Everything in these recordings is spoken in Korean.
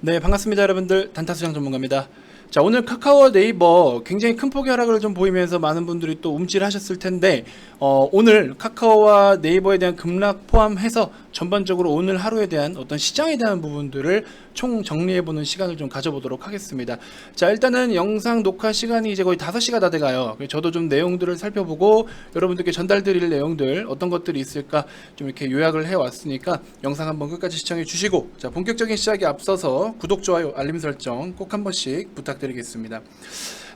네, 반갑습니다 여러분들. 단타수장 전문가입니다. 자, 오늘 카카오와 네이버 굉장히 큰 폭의 하락을 좀 보이면서 많은 분들이 또 움찔하셨을 텐데 오늘 카카오와 네이버에 대한 급락 포함해서 전반적으로 오늘 하루에 대한 어떤 시장에 대한 부분들을 총 정리해보는 시간을 좀 가져보도록 하겠습니다. 자, 일단은 영상 녹화 시간이 이제 거의 5시가 다 돼가요. 저도 좀 내용들을 살펴보고 여러분들께 전달드릴 내용들 어떤 것들이 있을까 좀 이렇게 요약을 해왔으니까 영상 한번 끝까지 시청해 주시고, 자, 본격적인 시작에 앞서서 구독, 좋아요, 알림 설정 꼭 한 번씩 부탁드리겠습니다.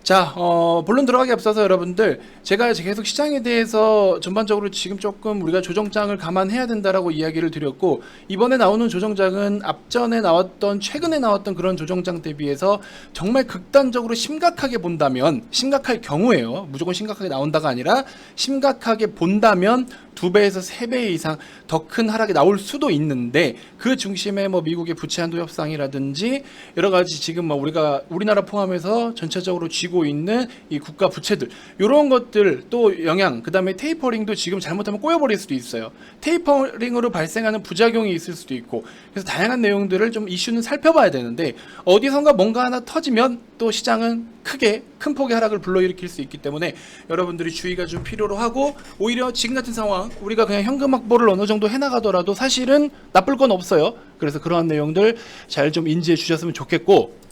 자, 본론 들어가기 앞서서 여러분들, 제가 계속 시장에 대해서 전반적으로 지금 조금 우리가 조정장을 감안해야 된다라고 이야기를 드렸고, 이번에 나오는 조정장은 앞전에 나왔던, 최근에 나왔던 그런 조정장 대비해서 정말 극단적으로 심각하게 본다면, 심각할 경우에요. 무조건 심각하게 나온다가 아니라 심각하게 본다면 2배에서 3배 이상 더 큰 하락이 나올 수도 있는데, 그 중심에 뭐 미국의 부채 한도 협상이라든지 여러 가지 지금 뭐 우리나라 포함해서 전체적으로 쥐고 있는 이 국가 부채들, 이런 것들 또 영향, 그 다음에 테이퍼링도 지금 잘못하면 꼬여버릴 수도 있어요. 테이퍼링으로 발생하는 부작용이 있을 수도 있고, 그래서 다양한 내용들을 좀 이슈는 살펴봐야 되는데, 어디선가 뭔가 하나 터지면 또 시장은 크게 큰 폭의 하락을 불러일으킬 수 있기 때문에 여러분들이 주의가 좀 필요로 하고, 오히려 지금 같은 상황 우리가 그냥 현금 확보를 어느 정도 해나가더라도 사실은 나쁠 건 없어요. 그래서 그러한 내용들 잘 좀 인지해 주셨으면 좋겠고,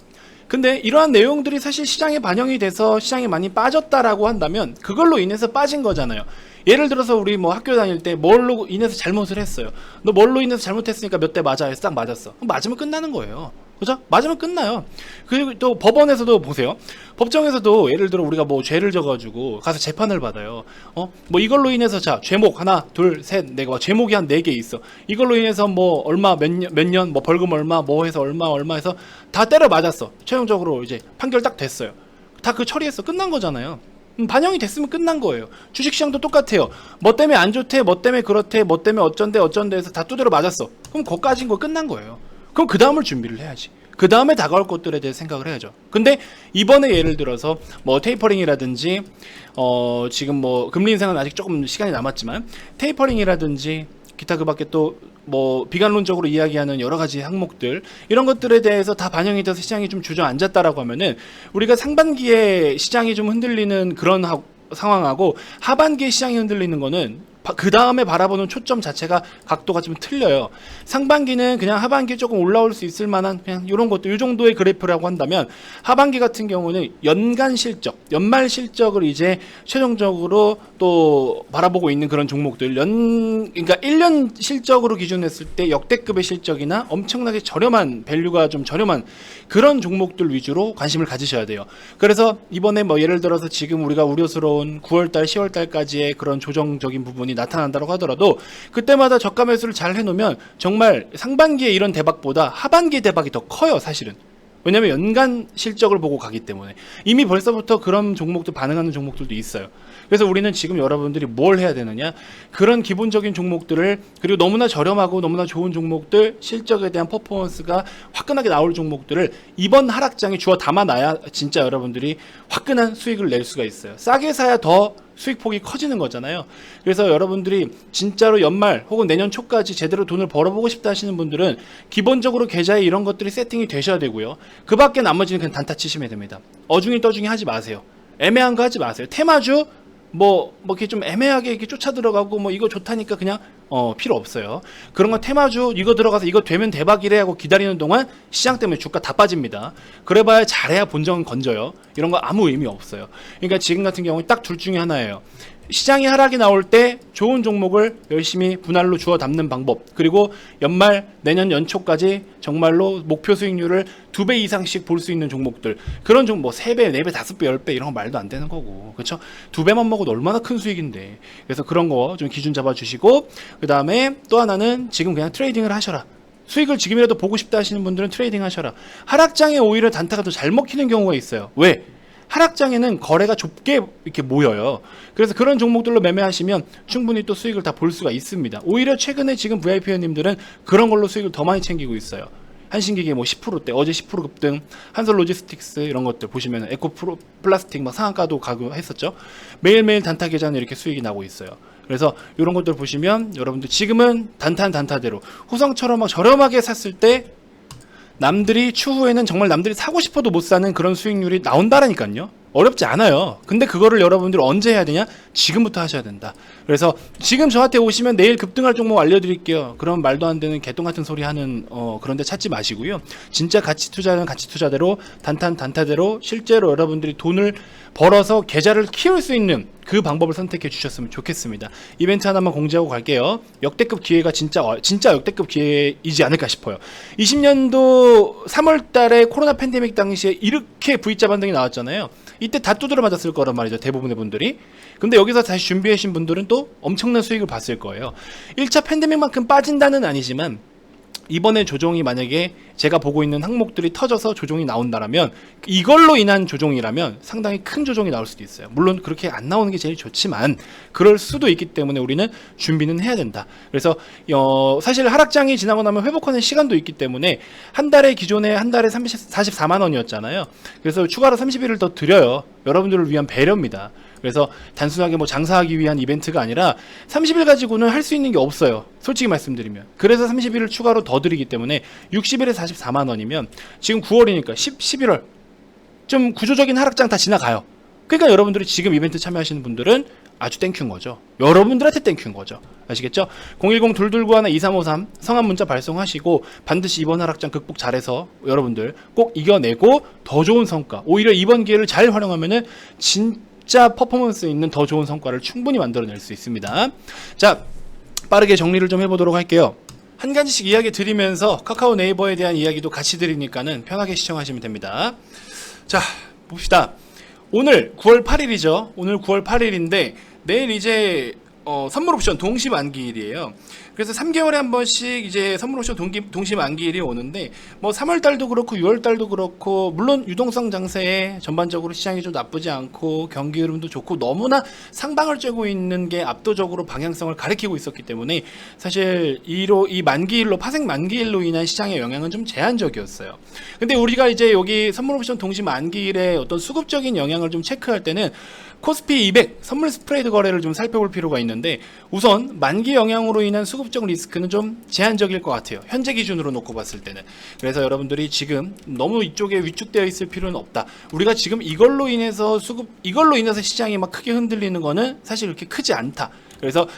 근데 이러한 내용들이 사실 시장에 반영이 돼서 시장이 많이 빠졌다라고 한다면 그걸로 인해서 빠진 거잖아요. 예를 들어서 우리 뭐 학교 다닐 때 뭘로 인해서 잘못을 했어요. 너 뭘로 인해서 잘못했으니까 몇 대 맞아. 딱 맞았어. 그럼 맞으면 끝나는 거예요. 그죠? 맞으면 끝나요. 그리고 또 법원에서도 보세요. 법정에서도 예를 들어 우리가 뭐 죄를 져가지고 가서 재판을 받아요. 뭐 이걸로 인해서 자, 죄목 하나, 둘, 셋, 내가 죄목이 한 4개 있어. 이걸로 인해서 뭐 얼마, 몇 년, 뭐 벌금 얼마, 뭐 해서 얼마 해서 다 때려 맞았어. 최종적으로 이제 판결 딱 됐어요. 다 그 처리해서 끝난 거잖아요. 반영이 됐으면 끝난 거예요. 주식시장도 똑같아요. 뭐 때문에 안 좋대, 뭐 때문에 그렇대, 뭐 때문에 어쩐데 해서 다 두드려 맞았어. 그럼 거기까지인 거 끝난 거예요. 그럼 그 다음을 준비를 해야지. 그 다음에 다가올 것들에 대해 생각을 해야죠. 근데 이번에 예를 들어서 뭐 테이퍼링이라든지 지금 뭐 금리 인상은 아직 조금 시간이 남았지만 테이퍼링이라든지 기타 그 밖에 또 뭐 비관론적으로 이야기하는 여러 가지 항목들, 이런 것들에 대해서 다 반영이 돼서 시장이 좀 주저앉았다라고 하면은 우리가 상반기에 시장이 좀 흔들리는 그런 상황하고 하반기에 시장이 흔들리는 거는 그 다음에 바라보는 초점 자체가 각도가 좀 틀려요. 상반기는 그냥 하반기에 조금 올라올 수 있을 만한 그냥 이런 것도 이 정도의 그래프라고 한다면, 하반기 같은 경우는 연간 실적, 연말 실적을 이제 최종적으로 또 바라보고 있는 그런 종목들, 그러니까 1년 실적으로 기준했을 때 역대급의 실적이나 엄청나게 저렴한, 밸류가 좀 저렴한 그런 종목들 위주로 관심을 가지셔야 돼요. 그래서 이번에 뭐 예를 들어서 지금 우리가 우려스러운 9월달, 10월달까지의 그런 조정적인 부분이 나타난다고 하더라도 그때마다 저가 매수를 잘 해놓으면 정말 상반기에 이런 대박보다 하반기의 대박이 더 커요, 사실은. 왜냐면 연간 실적을 보고 가기 때문에 이미 벌써부터 그런 종목도 반응하는 종목들도 있어요. 그래서 우리는 지금 여러분들이 뭘 해야 되느냐, 그런 기본적인 종목들을, 그리고 너무나 저렴하고 너무나 좋은 종목들, 실적에 대한 퍼포먼스가 화끈하게 나올 종목들을 이번 하락장에 주워 담아놔야 진짜 여러분들이 화끈한 수익을 낼 수가 있어요. 싸게 사야 더 수익폭이 커지는 거잖아요. 그래서 여러분들이 진짜로 연말 혹은 내년 초까지 제대로 돈을 벌어보고 싶다 하시는 분들은 기본적으로 계좌에 이런 것들이 세팅이 되셔야 되고요. 그 밖에 나머지는 그냥 단타 치시면 됩니다. 어중이 떠중이 하지 마세요. 애매한 거 하지 마세요. 테마주 뭐 이렇게 좀 애매하게 이렇게 쫓아 들어가고 뭐 이거 좋다니까 그냥 필요 없어요. 그런 건 테마주 이거 들어가서 이거 되면 대박이래 하고 기다리는 동안 시장 때문에 주가 다 빠집니다. 그래봐야 잘해야 본전 건져요. 이런 거 아무 의미 없어요. 그러니까 지금 같은 경우는 딱 둘 중에 하나예요. 시장이 하락이 나올 때 좋은 종목을 열심히 분할로 주워 담는 방법, 그리고 연말 내년 연초까지 정말로 목표 수익률을 2배 이상씩 볼 수 있는 종목들, 그런 종목 뭐 3배, 4배, 5배, 10배 이런 거 말도 안 되는 거고, 그렇죠? 2배만 먹어도 얼마나 큰 수익인데. 그래서 그런 거 좀 기준 잡아 주시고, 그 다음에 또 하나는 지금 그냥 트레이딩을 하셔라. 수익을 지금이라도 보고 싶다 하시는 분들은 트레이딩 하셔라. 하락장에 오히려 단타가 더 잘 먹히는 경우가 있어요. 왜? 하락장에는 거래가 좁게 이렇게 모여요. 그래서 그런 종목들로 매매하시면 충분히 또 수익을 다 볼 수가 있습니다. 오히려 최근에 지금 VIP 회원님들은 그런 걸로 수익을 더 많이 챙기고 있어요. 한신기계 뭐 10%대, 어제 10% 급등, 한솔 로지스틱스 이런 것들 보시면 에코 플라스틱 막 상한가도 가고 했었죠. 매일매일 단타 계좌는 이렇게 수익이 나고 있어요. 그래서 이런 것들 보시면 여러분들 지금은 단타대로 후성처럼 막 저렴하게 샀을 때 남들이 추후에는 정말 남들이 사고 싶어도 못 사는 그런 수익률이 나온다라니까요. 어렵지 않아요. 근데 그거를 여러분들이 언제 해야 되냐? 지금부터 하셔야 된다. 그래서 지금 저한테 오시면 내일 급등할 종목 알려드릴게요. 그런 말도 안 되는 개똥 같은 소리 하는 그런데 찾지 마시고요. 진짜 가치 투자는 가치 투자대로 단타대로 실제로 여러분들이 돈을 벌어서 계좌를 키울 수 있는 그 방법을 선택해 주셨으면 좋겠습니다. 이벤트 하나만 공지하고 갈게요. 역대급 기회가 진짜 역대급 기회이지 않을까 싶어요. 20년도 3월 달에 코로나 팬데믹 당시에 이렇게 V자 반등이 나왔잖아요. 이때 다 두드려 맞았을 거란 말이죠. 대부분의 분들이. 근데 여기서 다시 준비하신 분들은 또 엄청난 수익을 봤을 거예요. 1차 팬데믹만큼 빠진다는 아니지만 이번에 조정이 만약에 제가 보고 있는 항목들이 터져서 조정이 나온다라면 이걸로 인한 조정이라면 상당히 큰 조정이 나올 수도 있어요. 물론 그렇게 안 나오는 게 제일 좋지만 그럴 수도 있기 때문에 우리는 준비는 해야 된다. 그래서 사실 하락장이 지나고 나면 회복하는 시간도 있기 때문에 한 달에 기존에 한 달에 44만 원이었잖아요. 그래서 추가로 30일을 더 드려요. 여러분들을 위한 배려입니다. 그래서 단순하게 뭐 장사하기 위한 이벤트가 아니라 30일 가지고는 할 수 있는 게 없어요. 솔직히 말씀드리면. 그래서 30일을 추가로 더 드리기 때문에 60일에 44만 원이면 지금 9월이니까 11월 좀 구조적인 하락장 다 지나가요. 그러니까 여러분들이 지금 이벤트 참여하시는 분들은 아주 땡큐인 거죠. 여러분들한테 땡큐인 거죠. 아시겠죠? 010-222-2353 성함 문자 발송하시고 반드시 이번 하락장 극복 잘해서 여러분들 꼭 이겨내고 더 좋은 성과, 오히려 이번 기회를 잘 활용하면은 진짜 퍼포먼스 있는 더 좋은 성과를 충분히 만들어낼 수 있습니다. 자, 빠르게 정리를 좀 해보도록 할게요. 한 가지씩 이야기 드리면서 카카오 네이버에 대한 이야기도 같이 드리니까는 편하게 시청하시면 됩니다. 자, 봅시다. 오늘 9월 8일이죠. 오늘 9월 8일인데 내일 이제 선물 옵션 동시 만기일이에요. 그래서 3개월에 한 번씩 이제 선물 옵션 동시 만기일이 오는데 뭐 3월 달도 그렇고 6월 달도 그렇고 물론 유동성 장세에 전반적으로 시장이 좀 나쁘지 않고 경기 흐름도 좋고 너무나 상방을 쬐고 있는 게 압도적으로 방향성을 가리키고 있었기 때문에 사실 이 만기일로 파생 만기일로 인한 시장의 영향은 좀 제한적이었어요. 근데 우리가 이제 여기 선물 옵션 동시 만기일의 어떤 수급적인 영향을 좀 체크할 때는 코스피 200 선물 스프레드 거래를 좀 살펴볼 필요가 있는데 우선 만기 영향으로 인한 수급적 리스크는 좀 제한적일 것 같아요. 현재 기준으로 놓고 봤을 때는. 그래서 여러분들이 지금 너무 이쪽에 위축되어 있을 필요는 없다. 우리가 지금 이걸로 인해서 시장이 막 크게 흔들리는 거는 사실 그렇게 크지 않다. 그래서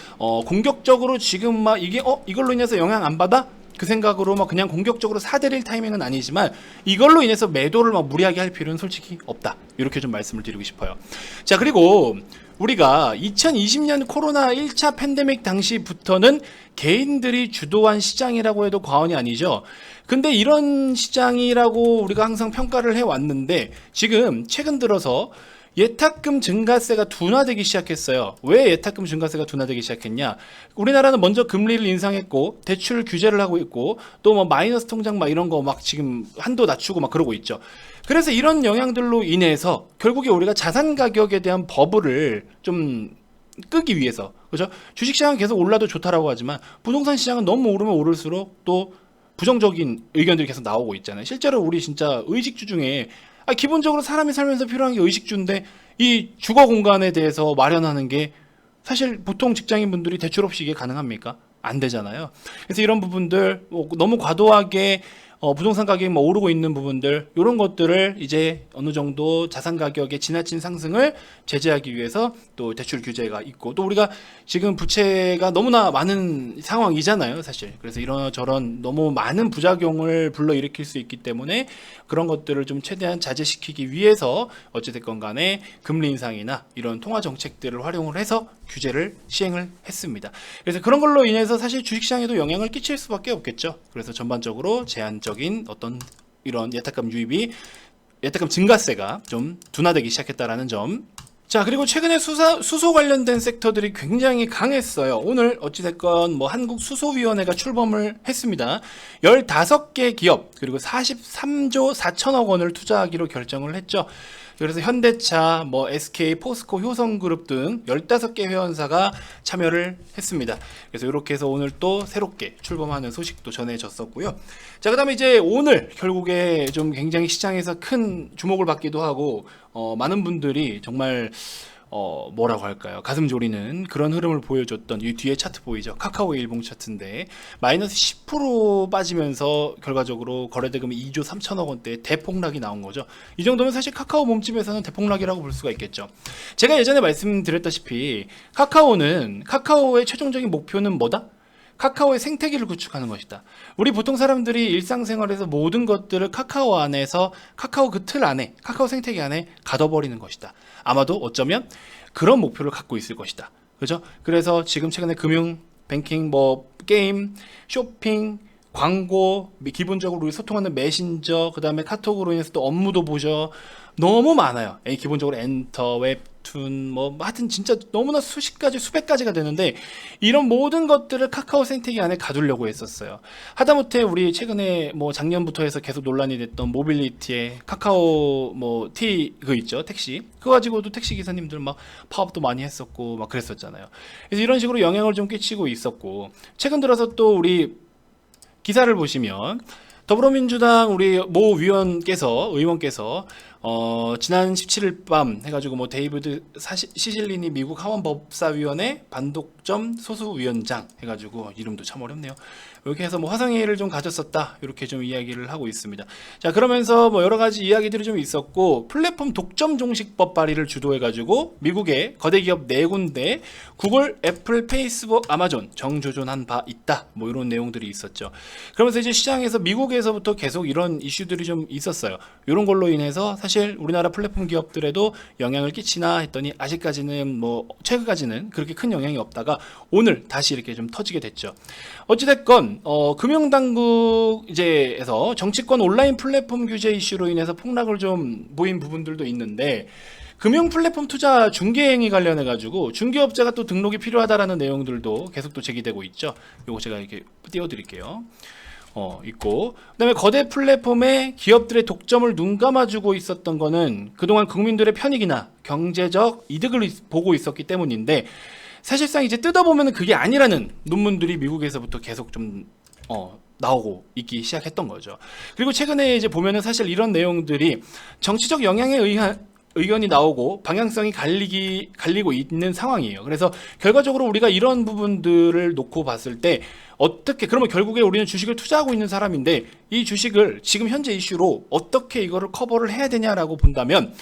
공격적으로 지금 막 이걸로 인해서 영향 안 받아? 그 생각으로 막 그냥 공격적으로 사들일 타이밍은 아니지만 이걸로 인해서 매도를 막 무리하게 할 필요는 솔직히 없다. 이렇게 좀 말씀을 드리고 싶어요. 자, 그리고 우리가 2020년 코로나 1차 팬데믹 당시부터는 개인들이 주도한 시장이라고 해도 과언이 아니죠. 근데 이런 시장이라고 우리가 항상 평가를 해왔는데 지금 최근 들어서 예탁금 증가세가 둔화되기 시작했어요. 왜 예탁금 증가세가 둔화되기 시작했냐? 우리나라는 먼저 금리를 인상했고 대출 규제를 하고 있고 또 뭐 마이너스 통장 막 이런 거 막 지금 한도 낮추고 막 그러고 있죠. 그래서 이런 영향들로 인해서 결국에 우리가 자산 가격에 대한 버블을 좀 끄기 위해서, 그렇죠? 주식시장은 계속 올라도 좋다라고 하지만 부동산 시장은 너무 오르면 오를수록 또 부정적인 의견들이 계속 나오고 있잖아요. 실제로 우리 진짜 의식주 중에 기본적으로 사람이 살면서 필요한 게 의식주인데 이 주거 공간에 대해서 마련하는 게 사실 보통 직장인 분들이 대출 없이 이게 가능합니까? 안 되잖아요. 그래서 이런 부분들 너무 과도하게 부동산 가격이 뭐 오르고 있는 부분들 이런 것들을 이제 어느 정도 자산 가격의 지나친 상승을 제재하기 위해서 또 대출 규제가 있고 또 우리가 지금 부채가 너무나 많은 상황이잖아요, 사실. 그래서 이런저런 너무 많은 부작용을 불러일으킬 수 있기 때문에 그런 것들을 좀 최대한 자제시키기 위해서 어찌됐건 간에 금리 인상이나 이런 통화 정책들을 활용을 해서 규제를 시행을 했습니다. 그래서 그런 걸로 인해서 사실 주식시장에도 영향을 끼칠 수밖에 없겠죠. 그래서 전반적으로 제한적인 어떤 이런 예탁금 증가세가 좀 둔화되기 시작했다라는 점. 자, 그리고 최근에 수소 관련된 섹터들이 굉장히 강했어요. 오늘 어찌됐건 뭐 한국수소위원회가 출범을 했습니다. 15개 기업 그리고 43조 4천억 원을 투자하기로 결정을 했죠. 그래서 현대차, 뭐 SK, 포스코, 효성그룹 등 15개 회원사가 참여를 했습니다. 그래서 이렇게 해서 오늘 또 새롭게 출범하는 소식도 전해졌었고요. 자, 그다음에 이제 오늘 결국에 좀 굉장히 시장에서 큰 주목을 받기도 하고 많은 분들이 정말 뭐라고 할까요? 가슴 졸이는 그런 흐름을 보여줬던 이 뒤에 차트 보이죠? 카카오의 일봉 차트인데 마이너스 10% 빠지면서 결과적으로 거래대금이 2조 3천억 원대의 대폭락이 나온 거죠. 이 정도면 사실 카카오 몸집에서는 대폭락이라고 볼 수가 있겠죠. 제가 예전에 말씀드렸다시피 카카오는 카카오의 최종적인 목표는 뭐다? 카카오의 생태계를 구축하는 것이다. 우리 보통 사람들이 일상생활에서 모든 것들을 카카오 안에서 카카오 그 틀 안에 카카오 생태계 안에 가둬버리는 것이다. 아마도 어쩌면 그런 목표를 갖고 있을 것이다. 그죠? 그래서 지금 최근에 금융, 뱅킹, 뭐 게임, 쇼핑, 광고, 기본적으로 우리 소통하는 메신저, 그 다음에 카톡으로 인해서 또 업무도 보죠. 너무 많아요. 기본적으로 엔터, 웹툰, 뭐 하여튼 진짜 너무나 수십 가지, 수백 가지가 되는데 이런 모든 것들을 카카오 생태계 안에 가두려고 했었어요. 하다못해 우리 최근에 뭐 작년부터 해서 계속 논란이 됐던 모빌리티에 카카오 뭐 T 그거 있죠, 택시. 그거 가지고도 택시 기사님들 막 파업도 많이 했었고 막 그랬었잖아요. 그래서 이런 식으로 영향을 좀 끼치고 있었고 최근 들어서 또 우리 기사를 보시면 더불어민주당 우리 모 의원께서 지난 17일 밤 해가지고 뭐 데이비드 시실리니 미국 하원법사위원회 반독점 소수위원장 해가지고 이름도 참 어렵네요. 이렇게 해서 뭐 화상회의를 좀 가졌었다 이렇게 좀 이야기를 하고 있습니다. 자, 그러면서 뭐 여러 가지 이야기들이 좀 있었고 플랫폼 독점 종식법 발의를 주도해가지고 미국의 거대 기업 4군데 구글, 애플, 페이스북, 아마존 정조준한 바 있다 뭐 이런 내용들이 있었죠. 그러면서 이제 시장에서 미국에서부터 계속 이런 이슈들이 좀 있었어요. 이런 걸로 인해서 사실 우리나라 플랫폼 기업들에도 영향을 끼치나 했더니 아직까지는 뭐 최근까지는 그렇게 큰 영향이 없다가 오늘 다시 이렇게 좀 터지게 됐죠. 어찌됐건 금융당국 이제에서 정치권 온라인 플랫폼 규제 이슈로 인해서 폭락을 좀 보인 부분들도 있는데 금융 플랫폼 투자 중개행위 관련해 가지고 중개업자가 또 등록이 필요하다라는 내용들도 계속 또 제기되고 있죠. 요거 제가 이렇게 띄워드릴게요. 있고 그다음에 거대 플랫폼에 기업들의 독점을 눈 감아주고 있었던 거는 그동안 국민들의 편익이나 경제적 이득을 보고 있었기 때문인데 사실상 이제 뜯어보면 그게 아니라는 논문들이 미국에서부터 계속 좀 나오고 있기 시작했던 거죠. 그리고 최근에 이제 보면은 사실 이런 내용들이 정치적 영향에 의한 의견이 나오고 방향성이 갈리고 있는 상황이에요. 그래서 결과적으로 우리가 이런 부분들을 놓고 봤을 때 어떻게 그러면 결국에 우리는 주식을 투자하고 있는 사람인데 이 주식을 지금 현재 이슈로 어떻게 이거를 커버를 해야 되냐라고 본다면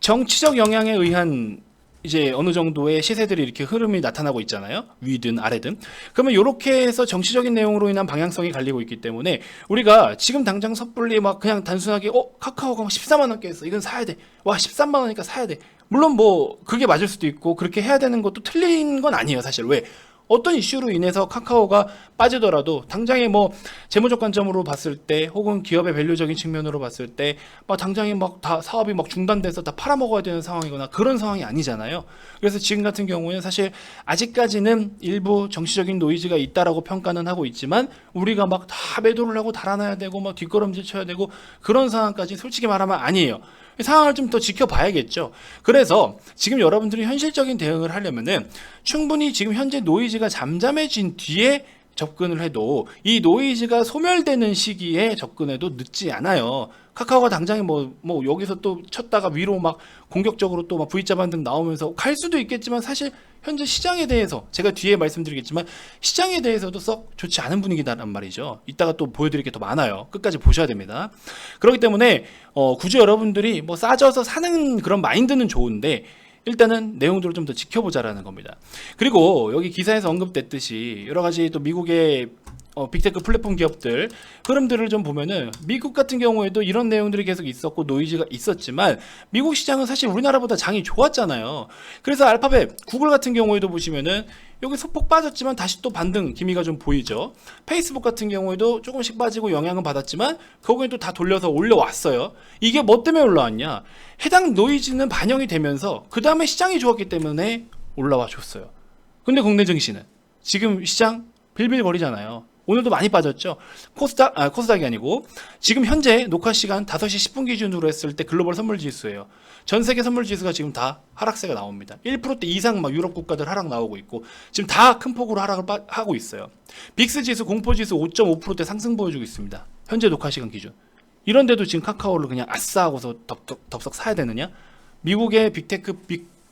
정치적 영향에 의한 이제 어느 정도의 시세들이 이렇게 흐름이 나타나고 있잖아요. 위든 아래든. 그러면 이렇게 해서 정치적인 내용으로 인한 방향성이 갈리고 있기 때문에 우리가 지금 당장 섣불리 막 그냥 단순하게 카카오가 14만 원께 했어. 이건 사야 돼. 와 13만 원이니까 사야 돼. 물론 뭐 그게 맞을 수도 있고 그렇게 해야 되는 것도 틀린 건 아니에요. 사실 왜? 어떤 이슈로 인해서 카카오가 빠지더라도 당장에 뭐 재무적 관점으로 봤을 때 혹은 기업의 밸류적인 측면으로 봤을 때 막 당장에 막 다 사업이 막 중단돼서 다 팔아먹어야 되는 상황이거나 그런 상황이 아니잖아요. 그래서 지금 같은 경우에는 사실 아직까지는 일부 정치적인 노이즈가 있다라고 평가는 하고 있지만 우리가 막 다 매도를 하고 달아나야 되고 막 뒷걸음질 쳐야 되고 그런 상황까지 솔직히 말하면 아니에요. 상황을 좀 더 지켜봐야겠죠. 그래서 지금 여러분들이 현실적인 대응을 하려면은 충분히 지금 현재 노이즈가 잠잠해진 뒤에 접근을 해도 이 노이즈가 소멸되는 시기에 접근해도 늦지 않아요. 카카오가 당장에 뭐 여기서 또 쳤다가 위로 막 공격적으로 또 막 V자 반등 나오면서 갈 수도 있겠지만 사실 현재 시장에 대해서 제가 뒤에 말씀드리겠지만 시장에 대해서도 썩 좋지 않은 분위기다란 말이죠. 이따가 또 보여드릴 게 더 많아요. 끝까지 보셔야 됩니다. 그렇기 때문에 굳이 여러분들이 뭐 싸져서 사는 그런 마인드는 좋은데 일단은 내용들을 좀 더 지켜보자라는 겁니다. 그리고 여기 기사에서 언급됐듯이 여러 가지 또 미국의 빅테크 플랫폼 기업들 흐름들을 좀 보면은 미국 같은 경우에도 이런 내용들이 계속 있었고 노이즈가 있었지만 미국 시장은 사실 우리나라보다 장이 좋았잖아요. 그래서 알파벳, 구글 같은 경우에도 보시면은 여기 소폭 빠졌지만 다시 또 반등 기미가 좀 보이죠. 페이스북 같은 경우에도 조금씩 빠지고 영향은 받았지만 거기에 또 다 돌려서 올려왔어요. 이게 뭐 때문에 올라왔냐? 해당 노이즈는 반영이 되면서 그 다음에 시장이 좋았기 때문에 올라와 줬어요. 근데 국내 증시는 지금 시장 빌빌거리잖아요. 오늘도 많이 빠졌죠. 코스닥이 아니고 지금 현재 녹화 시간 5시 10분 기준으로 했을 때 글로벌 선물 지수예요. 전 세계 선물 지수가 지금 다 하락세가 나옵니다. 1%대 이상 막 유럽 국가들 하락 나오고 있고 지금 다 큰 폭으로 하락을 하고 있어요. 빅스 지수, 공포 지수 5.5%대 상승 보여주고 있습니다. 현재 녹화 시간 기준. 이런데도 지금 카카오를 그냥 아싸 하고서 덥석 사야 되느냐? 미국의 빅테크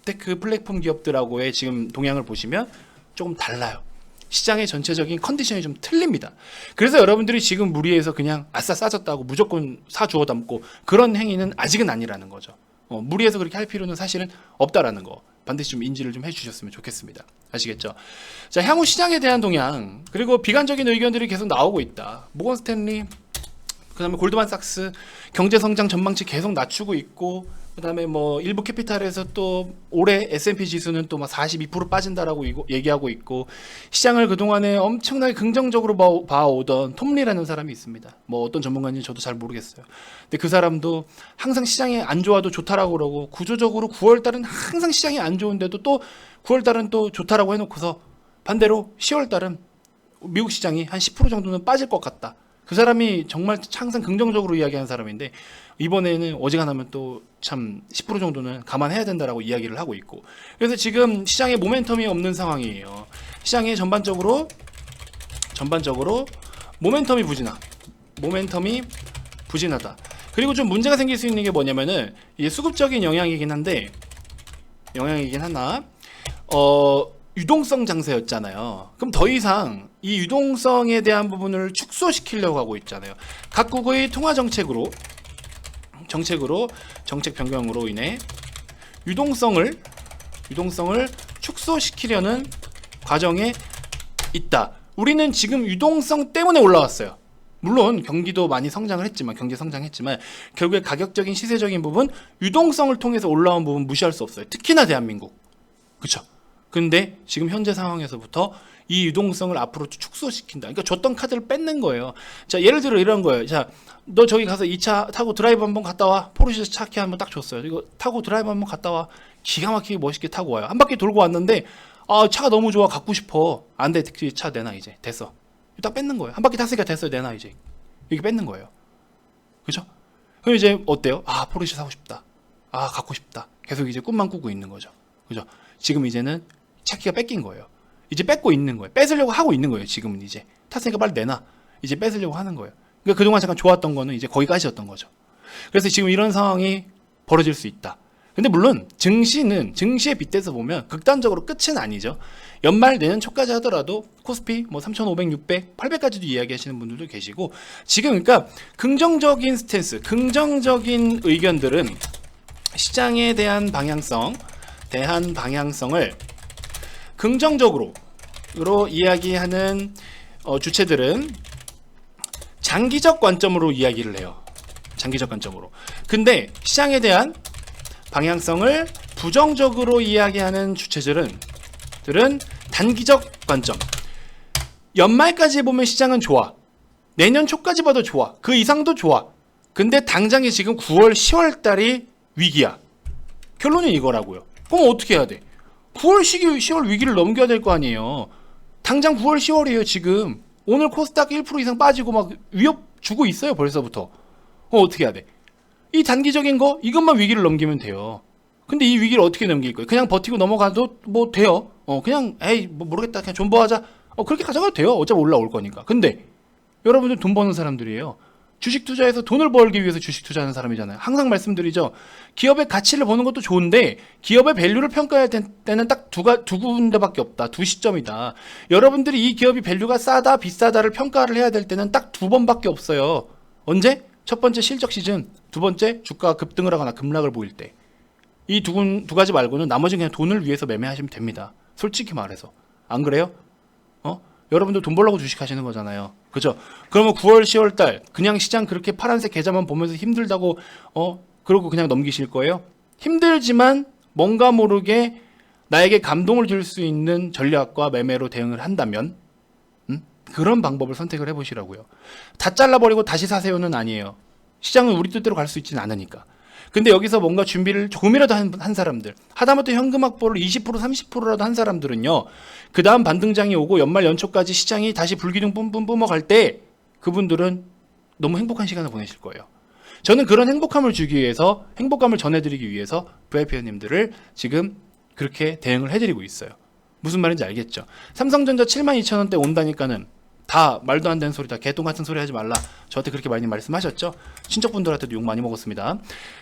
빅테크 플랫폼 기업들하고의 지금 동향을 보시면 조금 달라요. 시장의 전체적인 컨디션이 좀 틀립니다. 그래서 여러분들이 지금 무리해서 그냥 아싸 싸졌다고 무조건 사 주워 담고 그런 행위는 아직은 아니라는 거죠. 무리해서 그렇게 할 필요는 사실은 없다라는 거 반드시 좀 인지를 좀 해주셨으면 좋겠습니다. 아시겠죠? 자, 향후 시장에 대한 동향 그리고 비관적인 의견들이 계속 나오고 있다. 모건 스탠리, 그다음에 골드만삭스 경제 성장 전망치 계속 낮추고 있고, 그다음에 뭐 일부 캐피탈에서 또 올해 S&P 지수는 또 막 42% 빠진다라고 얘기하고 있고, 시장을 그동안에 엄청나게 긍정적으로 봐오던 톰리라는 사람이 있습니다. 뭐 어떤 전문가인지 저도 잘 모르겠어요. 근데 그 사람도 항상 시장이 안 좋아도 좋다라고 그러고, 구조적으로 9월 달은 항상 시장이 안 좋은데도 또 9월 달은 또 좋다라고 해놓고서 반대로 10월 달은 미국 시장이 한 10% 정도는 빠질 것 같다. 그 사람이 정말 항상 긍정적으로 이야기하는 사람인데, 이번에는 어지간하면 또 참 10% 정도는 감안해야 된다라고 이야기를 하고 있고, 그래서 지금 시장에 모멘텀이 없는 상황이에요. 시장에 전반적으로 모멘텀이 부진하다. 그리고 좀 문제가 생길 수 있는 게 뭐냐면은, 이게 수급적인 영향이긴 하나 유동성 장세였잖아요. 그럼 더 이상 이 유동성에 대한 부분을 축소시키려고 하고 있잖아요. 각국의 통화 정책으로 정책 변경으로 인해 유동성을 축소시키려는 과정에 있다. 우리는 지금 유동성 때문에 올라왔어요. 물론 경기도 많이 경제 성장했지만 결국에 가격적인 시세적인 부분, 유동성을 통해서 올라온 부분 무시할 수 없어요. 특히나 대한민국. 그렇죠? 근데 지금 현재 상황에서부터 이 유동성을 앞으로 축소시킨다. 그러니까 줬던 카드를 뺏는 거예요. 자, 예를 들어 이런 거예요. 자, 너 저기 가서 이 차 타고 드라이브 한번 갔다 와. 포르쉐 차키 한번 딱 줬어요. 이거 타고 드라이브 한번 갔다 와. 기가 막히게 멋있게 타고 와요. 한 바퀴 돌고 왔는데, 아, 차가 너무 좋아, 갖고 싶어. 안 돼, 차 내놔 이제. 됐어. 딱 뺏는 거예요. 한 바퀴 탔으니까 됐어요, 내놔 이제. 이렇게 뺏는 거예요. 그죠? 그럼 이제 어때요? 아, 포르쉐 사고 싶다. 아, 갖고 싶다. 계속 이제 꿈만 꾸고 있는 거죠. 그죠? 지금 이제는 차키가 뺏긴 거예요. 이제 뺏고 있는 거예요. 뺏으려고 하고 있는 거예요. 지금은 이제 탔으니까 빨리 내놔. 이제 뺏으려고 하는 거예요. 그러니까 그동안 잠깐 좋았던 거는 이제 거기까지였던 거죠. 그래서 지금 이런 상황이 벌어질 수 있다. 근데 물론 증시에 빗대서 보면 극단적으로 끝은 아니죠. 연말 내년 초까지 하더라도 코스피 뭐 3,500, 600, 800까지도 이야기하시는 분들도 계시고, 지금 그러니까 긍정적인 스탠스, 긍정적인 의견들은 시장에 대한 방향성을 긍정적으로 이야기하는 주체들은 장기적 관점으로 이야기를 해요. 장기적 관점으로. 근데 시장에 대한 방향성을 부정적으로 이야기하는 주체들은 단기적 관점. 연말까지 보면 시장은 좋아. 내년 초까지 봐도 좋아. 그 이상도 좋아. 근데 당장에 지금 9월, 10월 달이 위기야. 결론은 이거라고요. 그럼 어떻게 해야 돼? 9월, 10월 위기를 넘겨야 될 거 아니에요. 당장 9월, 10월이에요, 지금. 오늘 코스닥 1% 이상 빠지고 막 위협 주고 있어요, 벌써부터. 어떻게 해야 돼? 이 단기적인 거, 이것만 위기를 넘기면 돼요. 근데 이 위기를 어떻게 넘길 거예요? 그냥 버티고 넘어가도 뭐 돼요. 그냥, 에이, 뭐 모르겠다. 그냥 존버하자. 그렇게 가져가도 돼요. 어차피 올라올 거니까. 근데, 여러분들 돈 버는 사람들이에요. 주식 투자해서 돈을 벌기 위해서 주식 투자하는 사람이잖아요. 항상 말씀드리죠. 기업의 가치를 보는 것도 좋은데, 기업의 밸류를 평가할 때는 딱 두 군데밖에 없다. 두 시점이다. 여러분들이 이 기업이 밸류가 싸다, 비싸다를 평가를 해야 될 때는 딱 두 번밖에 없어요. 언제? 첫 번째 실적 시즌, 두 번째 주가가 급등을 하거나 급락을 보일 때. 이 두 가지 말고는 나머지는 그냥 돈을 위해서 매매하시면 됩니다. 솔직히 말해서. 안 그래요? 여러분들 돈 벌려고 주식 하시는 거잖아요. 그죠? 그러면 9월, 10월 달 그냥 시장 그렇게 파란색 계좌만 보면서 힘들다고 그러고 그냥 넘기실 거예요? 힘들지만 뭔가 모르게 나에게 감동을 줄 수 있는 전략과 매매로 대응을 한다면 그런 방법을 선택을 해보시라고요. 다 잘라버리고 다시 사세요는 아니에요. 시장은 우리 뜻대로 갈 수 있지는 않으니까. 근데 여기서 뭔가 준비를 조금이라도 한 사람들, 하다못해 현금 확보를 20% 30%라도 한 사람들은요, 그 다음 반등장이 오고 연말 연초까지 시장이 다시 불기둥 뿜뿜 뿜어갈 때 그분들은 너무 행복한 시간을 보내실 거예요. 저는 그런 행복함을 주기 위해서, 행복감을 전해드리기 위해서 VIP님들을 지금 그렇게 대응을 해드리고 있어요. 무슨 말인지 알겠죠? 삼성전자 72,000원대 온다니까는 다 말도 안 되는 소리다. 개똥 같은 소리 하지 말라. 저한테 그렇게 많이 말씀하셨죠. 친척분들한테도 욕 많이 먹었습니다.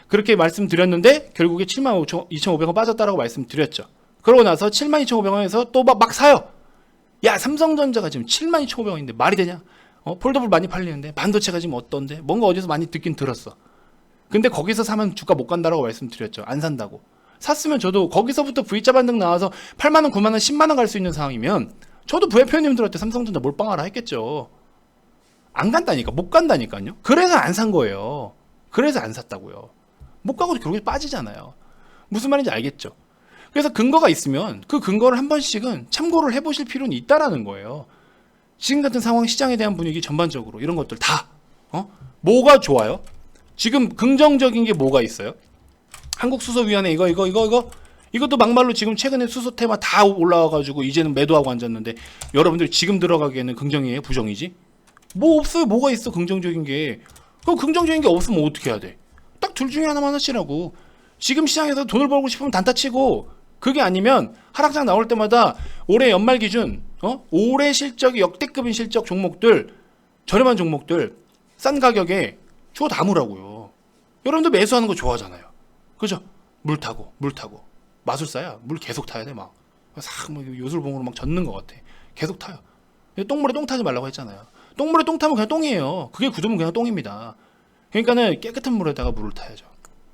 그렇게 말씀드렸는데 결국에 72,500원 빠졌다라고 말씀드렸죠. 그러고 나서 72,500원에서 또 막 사요. 야, 삼성전자가 지금 72,500원인데 말이 되냐? 폴더블 많이 팔리는데, 반도체가 지금 어떤데, 뭔가 어디서 많이 듣긴 들었어. 근데 거기서 사면 주가 못 간다라고 말씀드렸죠. 안 산다고. 샀으면 저도 거기서부터 V자 반등 나와서 8만원, 9만원, 10만원 갈 수 있는 상황이면 저도 부회표님들한테 삼성전자 몰빵하라 했겠죠. 안 간다니까. 못 간다니까요. 그래서 안 산 거예요. 그래서 안 샀다고요. 못 가고 결국에 빠지잖아요. 무슨 말인지 알겠죠. 그래서 근거가 있으면 그 근거를 한 번씩은 참고를 해보실 필요는 있다라는 거예요. 지금 같은 상황, 시장에 대한 분위기 전반적으로 이런 것들 다 뭐가 좋아요? 지금 긍정적인 게 뭐가 있어요? 한국수소위원회 이것도 막말로 지금 최근에 수소 테마 다 올라와가지고 이제는 매도하고 앉았는데, 여러분들 지금 들어가기에는 긍정이에요, 부정이지? 뭐 없어요. 뭐가 있어 긍정적인 게. 그럼 긍정적인 게 없으면 어떻게 해야 돼? 딱 둘 중에 하나만 하시라고. 지금 시장에서 돈을 벌고 싶으면 단타 치고, 그게 아니면 하락장 나올 때마다 올해 연말 기준 올해 실적이 역대급인 실적 종목들, 저렴한 종목들 싼 가격에 주워 담으라고요. 여러분들 매수하는 거 좋아하잖아요. 그죠? 물 타고 마술사야. 물 계속 타야 돼. 막 요술봉으로 막 젓는 것 같아. 계속 타요. 똥물에 똥 타지 말라고 했잖아요. 똥물에 똥 타면 그냥 똥이에요. 그게 굳으면 그냥 똥입니다. 그러니까는 깨끗한 물에다가 물을 타야죠.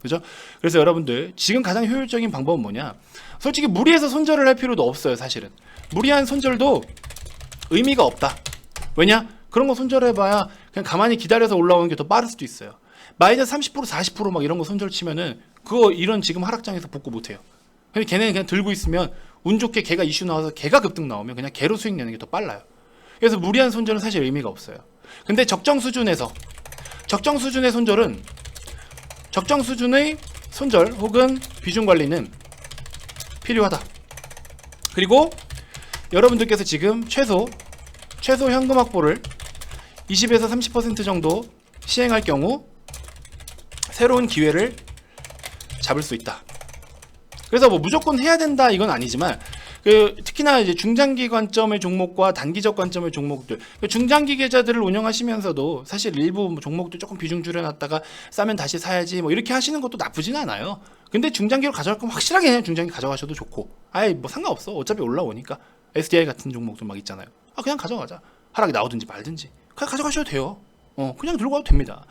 그죠? 그래서 여러분들 지금 가장 효율적인 방법은 뭐냐? 솔직히 무리해서 손절을 할 필요도 없어요. 사실은 무리한 손절도 의미가 없다. 왜냐? 그런 거 손절해봐야 그냥 가만히 기다려서 올라오는 게 더 빠를 수도 있어요. 마이너스 30% 40% 이런 거 손절 치면은 그거 이런 지금 하락장에서 복구 못해요. 근데 걔네는 그냥 들고 있으면 운 좋게 걔가 이슈 나와서 걔가 급등 나오면 그냥 걔로 수익 내는 게 더 빨라요. 그래서 무리한 손절은 사실 의미가 없어요. 근데 적정 수준의 손절은, 적정 수준의 손절 혹은 비중 관리는 필요하다. 그리고 여러분들께서 지금 최소 현금 확보를 20에서 30% 정도 시행할 경우 새로운 기회를 잡을 수 있다. 그래서 뭐 무조건 해야 된다 이건 아니지만, 특히나 이제 중장기 관점의 종목과 단기적 관점의 종목들, 중장기 계좌들을 운영하시면서도 사실 일부 종목들 조금 비중 줄여놨다가 싸면 다시 사야지 뭐 이렇게 하시는 것도 나쁘진 않아요. 근데 중장기로 가져갈 거면 확실하게 그냥 중장기 가져가셔도 좋고, 아예 뭐 상관없어. 어차피 올라오니까. SDI 같은 종목들 막 있잖아요. 그냥 가져가자. 하락이 나오든지 말든지 그냥 가져가셔도 돼요. 그냥 들고 가도 됩니다.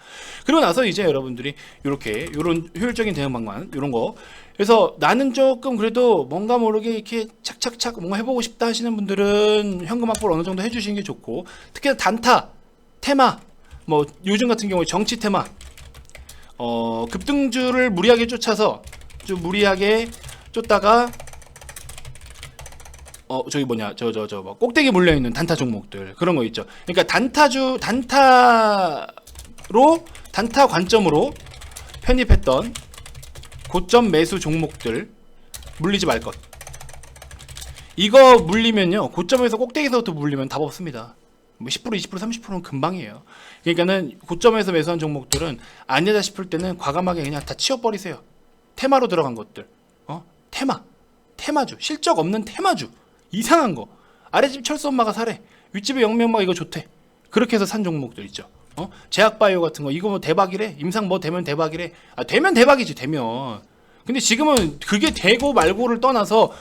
그리고 나서 이제 여러분들이 요런 효율적인 대응 방안, 요런 거. 그래서 나는 조금 그래도 뭔가 모르게 이렇게 착착착 뭔가 해보고 싶다 하시는 분들은 현금 확보를 어느 정도 해주시는 게 좋고, 특히 단타, 테마, 뭐 요즘 같은 경우에 정치 테마, 급등주를 무리하게 쫓아서 좀 무리하게 쫓다가 저기 뭐냐, 뭐 꼭대기 물려있는 단타 종목들, 그런 거 있죠. 그러니까 단타 관점으로 편입했던 고점 매수 종목들 물리지 말 것. 이거 물리면요, 고점에서 꼭대기서부터 물리면 답 없습니다. 뭐 10%, 20%, 30%는 금방이에요. 그러니까는 고점에서 매수한 종목들은 아니다 싶을 때는 과감하게 그냥 다 치워버리세요. 테마로 들어간 것들, 테마주, 실적 없는 테마주, 이상한 거. 아래집 철수 엄마가 사래, 윗집에 영미 엄마가 이거 좋대. 그렇게 해서 산 종목들 있죠. 제약바이오 같은 거, 이거 뭐 대박이래, 임상 뭐 되면 대박이래. 되면 대박이지, 되면. 근데 지금은 그게 되고 말고를 떠나서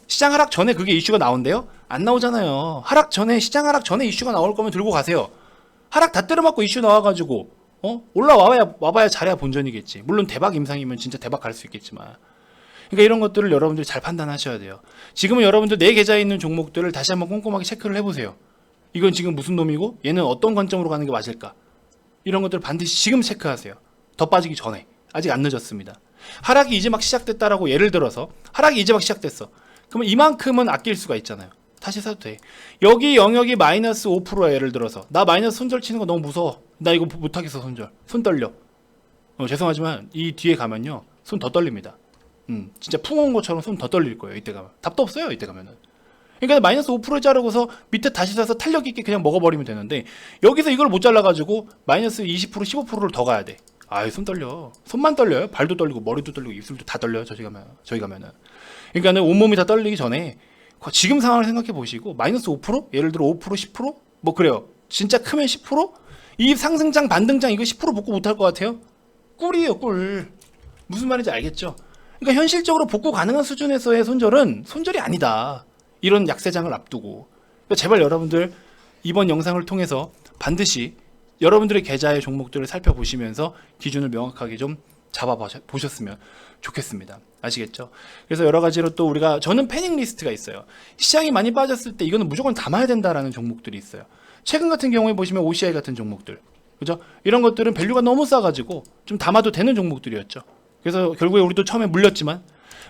시장 하락 전에 그게 이슈가 나온대요? 안 나오잖아요. 시장 하락 전에 이슈가 나올 거면 들고 가세요. 하락 다 때려맞고 이슈 나와가지고 와봐야 잘해야 본전이겠지. 물론 대박 임상이면 진짜 대박 갈 수 있겠지만. 그러니까 이런 것들을 여러분들이 잘 판단하셔야 돼요. 지금은 여러분들 내 계좌에 있는 종목들을 다시 한번 꼼꼼하게 체크를 해보세요. 이건 지금 무슨 놈이고 얘는 어떤 관점으로 가는 게 맞을까? 이런 것들을 반드시 지금 체크하세요. 더 빠지기 전에. 아직 안 늦었습니다. 하락이 이제 막 시작됐다라고, 예를 들어서 하락이 이제 막 시작됐어. 그러면 이만큼은 아낄 수가 있잖아요. 다시 사도 돼. 여기 영역이 마이너스 5%야. 예를 들어서 나 마이너스 손절 치는 거 너무 무서워. 나 이거 못하겠어. 손 떨려. 죄송하지만 이 뒤에 가면요, 손 더 떨립니다. 진짜 풍 온 것처럼 손 더 떨릴 거예요. 이때 가면 답도 없어요. 이때 가면은. 그러니까 마이너스 5% 자르고서 밑에 다시 사서 탄력 있게 그냥 먹어버리면 되는데, 여기서 이걸 못 잘라가지고 마이너스 20% 15%를 더 가야 돼. 손 떨려. 손만 떨려요. 발도 떨리고 머리도 떨리고 입술도 다 떨려요. 저희 가면은. 그러니까는 온몸이 다 떨리기 전에 지금 상황을 생각해 보시고, 마이너스 5%? 예를 들어 5% 10%? 뭐 그래요. 진짜 크면 10%? 이 상승장 반등장 이거 10% 복구 못할 것 같아요? 꿀이에요, 꿀. 무슨 말인지 알겠죠? 그러니까 현실적으로 복구 가능한 수준에서의 손절은 손절이 아니다. 이런 약세장을 앞두고. 그러니까 제발 여러분들 이번 영상을 통해서 반드시 여러분들의 계좌의 종목들을 살펴보시면서 기준을 명확하게 좀 잡아보셨으면 좋겠습니다. 아시겠죠? 그래서 여러 가지로 또 저는 패닉 리스트가 있어요. 시장이 많이 빠졌을 때 이거는 무조건 담아야 된다라는 종목들이 있어요. 최근 같은 경우에 보시면 OCI 같은 종목들, 그죠? 이런 것들은 밸류가 너무 싸가지고 좀 담아도 되는 종목들이었죠. 그래서 결국에 우리도 처음에 물렸지만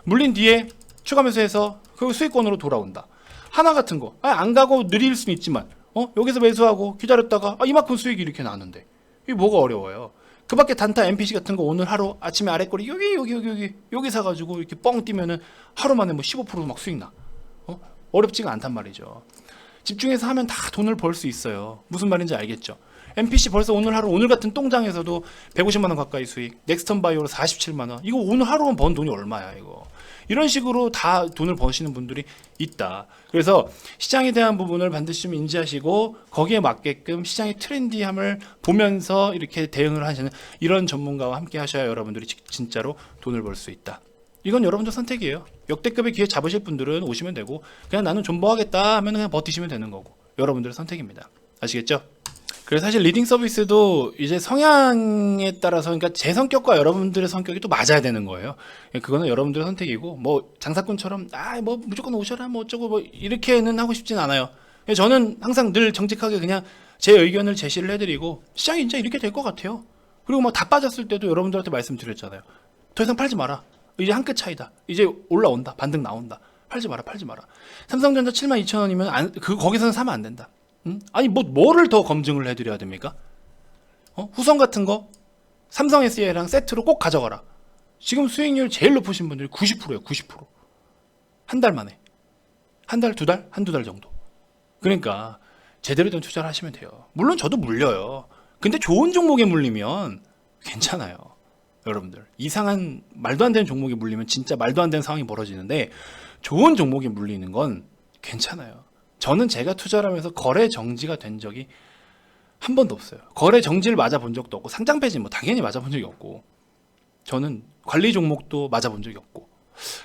물린 뒤에 추가 매수해서 그 수익권으로 돌아온다. 하나 같은 거, 안 가고 느릴 수는 있지만, 여기서 매수하고 기다렸다가 이만큼 수익이 이렇게 나는데 이게 뭐가 어려워요? 그 밖에 단타 MPC 같은 거 오늘 하루 아침에 아래거리 여기 사가지고 이렇게 뻥 뛰면은 하루 만에 뭐 15% 막 수익 나. 어렵지가 않단 말이죠. 집중해서 하면 다 돈을 벌 수 있어요. 무슨 말인지 알겠죠? MPC 벌써 오늘 하루, 오늘 같은 똥장에서도 150만원 가까이 수익, 넥스턴 바이오로 47만원. 이거 오늘 하루만 번 돈이 얼마야, 이거. 이런 식으로 다 돈을 버시는 분들이 있다. 그래서 시장에 대한 부분을 반드시 좀 인지하시고 거기에 맞게끔 시장의 트렌디함을 보면서 이렇게 대응을 하시는 이런 전문가와 함께 하셔야 여러분들이 진짜로 돈을 벌 수 있다. 이건 여러분들 선택이에요. 역대급의 기회 잡으실 분들은 오시면 되고, 그냥 나는 존버하겠다 하면 그냥 버티시면 되는 거고, 여러분들의 선택입니다. 아시겠죠? 그래서 사실 리딩 서비스도 이제 성향에 따라서, 그러니까 제 성격과 여러분들의 성격이 또 맞아야 되는 거예요. 그거는 여러분들의 선택이고, 뭐 장사꾼처럼 뭐 무조건 오셔라 뭐 어쩌고 뭐 이렇게는 하고 싶진 않아요. 저는 항상 늘 정직하게 그냥 제 의견을 제시를 해드리고, 시장이 진짜 이렇게 될 것 같아요. 그리고 뭐 다 빠졌을 때도 여러분들한테 말씀드렸잖아요. 더 이상 팔지 마라. 이제 한 끗 차이다. 이제 올라온다. 반등 나온다. 팔지 마라. 삼성전자 72,000원이면 거기서는 사면 안 된다. 아니 뭐를 더 검증을 해드려야 됩니까? 후성 같은 거 삼성 SDI랑 세트로 꼭 가져가라. 지금 수익률 제일 높으신 분들이 90%예요. 90%. 한 달 만에. 한 달, 두 달? 한두 달 정도. 그러니까 제대로 된 투자를 하시면 돼요. 물론 저도 물려요. 근데 좋은 종목에 물리면 괜찮아요. 여러분들, 이상한 말도 안 되는 종목에 물리면 진짜 말도 안 되는 상황이 벌어지는데, 좋은 종목에 물리는 건 괜찮아요. 저는 제가 투자를 하면서 거래 정지가 된 적이 한 번도 없어요. 거래 정지를 맞아본 적도 없고, 상장 폐지 뭐 당연히 맞아본 적이 없고, 저는 관리 종목도 맞아본 적이 없고.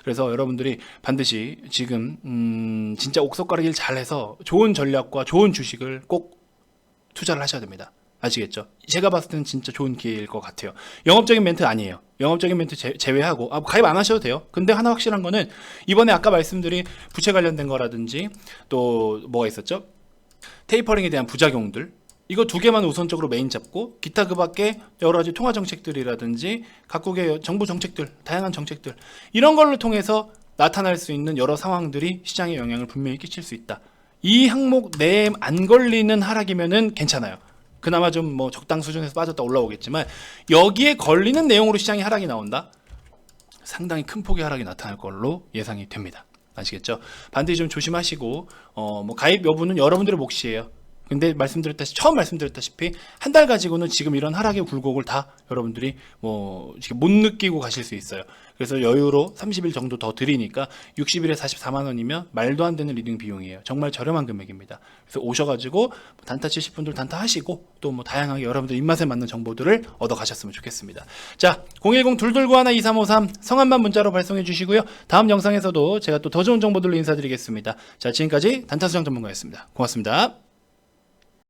그래서 여러분들이 반드시 지금 진짜 옥석 가리기를 잘해서 좋은 전략과 좋은 주식을 꼭 투자를 하셔야 됩니다. 아시겠죠? 제가 봤을 때는 진짜 좋은 기회일 것 같아요. 영업적인 멘트 아니에요. 영업적인 멘트 제외하고 가입 안 하셔도 돼요. 근데 하나 확실한 거는, 이번에 아까 말씀드린 부채 관련된 거라든지 또 뭐가 있었죠? 테이퍼링에 대한 부작용들, 이거 두 개만 우선적으로 메인 잡고, 기타 그 밖에 여러 가지 통화 정책들이라든지 각국의 정부 정책들, 다양한 정책들, 이런 걸로 통해서 나타날 수 있는 여러 상황들이 시장에 영향을 분명히 끼칠 수 있다. 이 항목 내에 안 걸리는 하락이면은 괜찮아요. 그나마 좀 뭐 적당 수준에서 빠졌다 올라오겠지만, 여기에 걸리는 내용으로 시장이 하락이 나온다? 상당히 큰 폭의 하락이 나타날 걸로 예상이 됩니다. 아시겠죠? 반드시 좀 조심하시고, 뭐 가입 여부는 여러분들의 몫이에요. 근데 처음 말씀드렸다시피 한 달 가지고는 지금 이런 하락의 굴곡을 다 여러분들이 뭐 지금 못 느끼고 가실 수 있어요. 그래서 여유로 30일 정도 더 드리니까 60일에 44만 원이면 말도 안 되는 리딩 비용이에요. 정말 저렴한 금액입니다. 그래서 오셔가지고 단타 치실 분들 단타 하시고, 또 뭐 다양하게 여러분들 입맛에 맞는 정보들을 얻어 가셨으면 좋겠습니다. 자, 010-229-2353 성함만 문자로 발송해 주시고요. 다음 영상에서도 제가 또 더 좋은 정보들로 인사드리겠습니다. 자, 지금까지 단타수장 전문가였습니다. 고맙습니다.